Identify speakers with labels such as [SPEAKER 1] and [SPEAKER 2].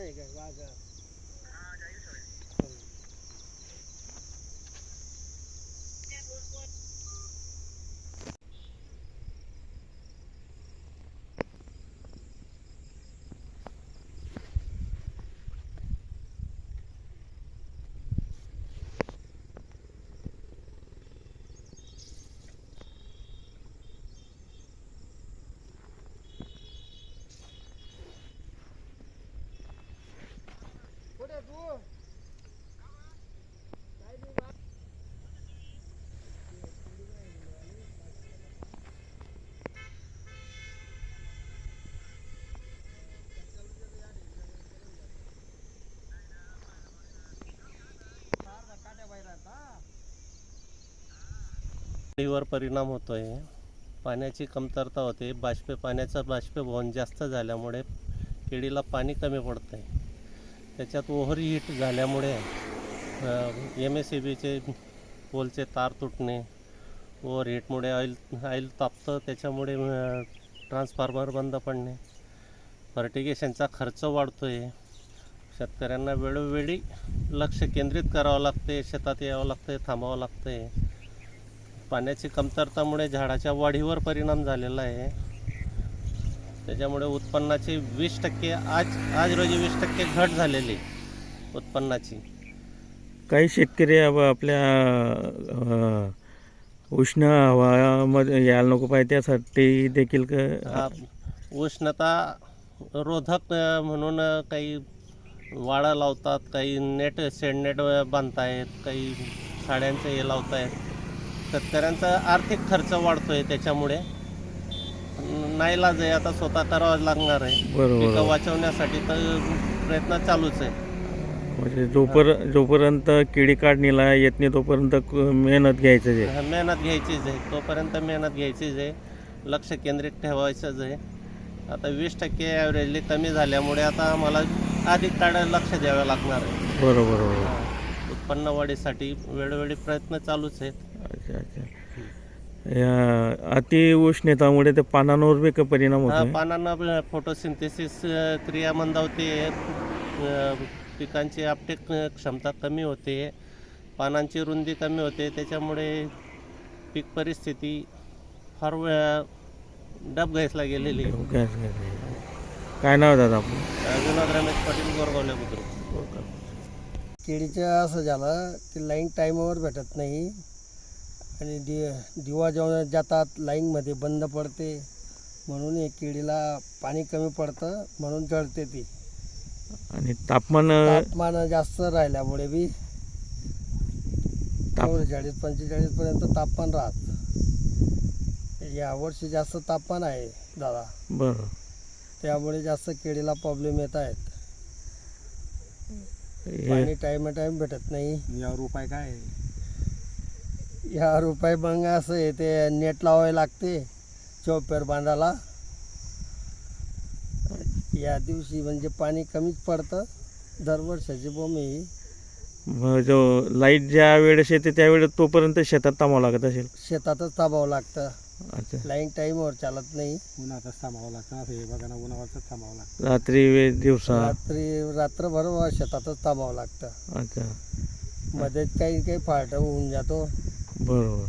[SPEAKER 1] आहे का वाघ? कुठे तू? काय नाही बा.
[SPEAKER 2] वर परिणाम होतोय. पाण्याची कमतरता होते. पाण्याचं बाष्पीभवन जास्त झाल्यामुळे केळीला पाणी कमी पडतं आहे. त्याच्यात ओव्हरहीट झाल्यामुळे MSEBचे पोलचे तार तुटणे, ओव्हरहीटमुळे ऑइल तापतं, त्याच्यामुळे ट्रान्सफॉर्मर बंद पडणे, फर्टिगेशनचा खर्च वाढतो आहे. शेतकऱ्यांना वेळोवेळी लक्ष केंद्रित करावं लागते, शेतात यावं लागतं, थांबावं लागतं आहे. पाण्याची कमतरतामुळे झाडाच्या वाढीवर परिणाम झालेला आहे. त्याच्यामुळे उत्पन्नाची 20% आज रोजी 20% घट झालेली उत्पन्नाची.
[SPEAKER 3] काही शेतकरी आपल्या उष्ण हवामध्ये यायला नको पाहिजे त्यासाठी देखील
[SPEAKER 2] उष्णता रोधक म्हणून काही वाळा लावतात, काही शेडनेट बांधतायत, काही साड्यांचं हे लावतायत. शेतकऱ्यांचा आर्थिक खर्च वाढतो आहे. त्याच्यामुळे नाईलाज आहे, आता स्वतः करावं लागणार आहे. पिकं वाचवण्यासाठी तर प्रयत्न चालूच आहे.
[SPEAKER 3] म्हणजे जोपर्यंत किडी काढणीला येत नाही तोपर्यंत मेहनत घ्यायचं आहे.
[SPEAKER 2] मेहनत घ्यायचीच आहे, तोपर्यंत मेहनत घ्यायचीच आहे, लक्ष केंद्रित ठेवायचंच आहे. आता 20% ॲव्हरेजली कमी झाल्यामुळे आता आम्हाला अधिक लक्ष द्यावं लागणार आहे.
[SPEAKER 3] बरोबर.
[SPEAKER 2] उत्पन्न वाढीसाठी वेळोवेळी प्रयत्न चालूच आहेत.
[SPEAKER 3] अच्छा. या अति उष्णतामुळे ते पानांवर बी परिणाम होतो.
[SPEAKER 2] पानांना फोटोसिंथेसिस क्रिया मंदावते, पिकांची आपटेक क्षमता कमी होते, पानांची रुंदी कमी होते. त्याच्यामुळे पीक परिस्थिती फार डबघाईसला गेलेली.
[SPEAKER 3] काय नाव दादा आपलं?
[SPEAKER 2] विनोद रमेश पाटील, गोरगावले बुद्रुक.
[SPEAKER 1] केळीचं असं झालं की लाईन टाईमावर भेटत नाही आणि दिवा जेव्हा जातात लाईनमध्ये बंद पडते, म्हणून हे केळीला पाणी कमी पडतं, म्हणून जळते ती.
[SPEAKER 3] आणि तापमान
[SPEAKER 1] जास्त राहिल्यामुळे बी 40-45 पर्यंत तापमान राहत. यावर्षी जास्त तापमान आहे दादा.
[SPEAKER 3] बरं.
[SPEAKER 1] त्यामुळे जास्त केळीला प्रॉब्लेम येत आहेत. पाणी टाईम भेटत नाही.
[SPEAKER 4] यावर उपाय काय?
[SPEAKER 1] यावर उपाय मग असं आहे, ते नेट लावावे लागते चौपेर बांधायला. या दिवशी म्हणजे पाणी कमीच पडतं. दरवर्षाची बोंबी.
[SPEAKER 3] जो लाईट ज्या वेळेस येते त्यावेळेस तोपर्यंत शेतात थांबावं लागत असेल.
[SPEAKER 1] शेतातच थांबावं लागतं.
[SPEAKER 3] अच्छा.
[SPEAKER 1] लाईन टाईमवर चालत नाही.
[SPEAKER 4] उन्हातच थांबावं लागतं. असं हे बघा ना, उन्हावरच थांबावं लागतं.
[SPEAKER 3] दिवसा
[SPEAKER 1] रात्रभर शेतातच थांबावं लागतं.
[SPEAKER 3] अच्छा.
[SPEAKER 1] मध्येच काही फाल्ट होऊन जातो.
[SPEAKER 3] बरोबर.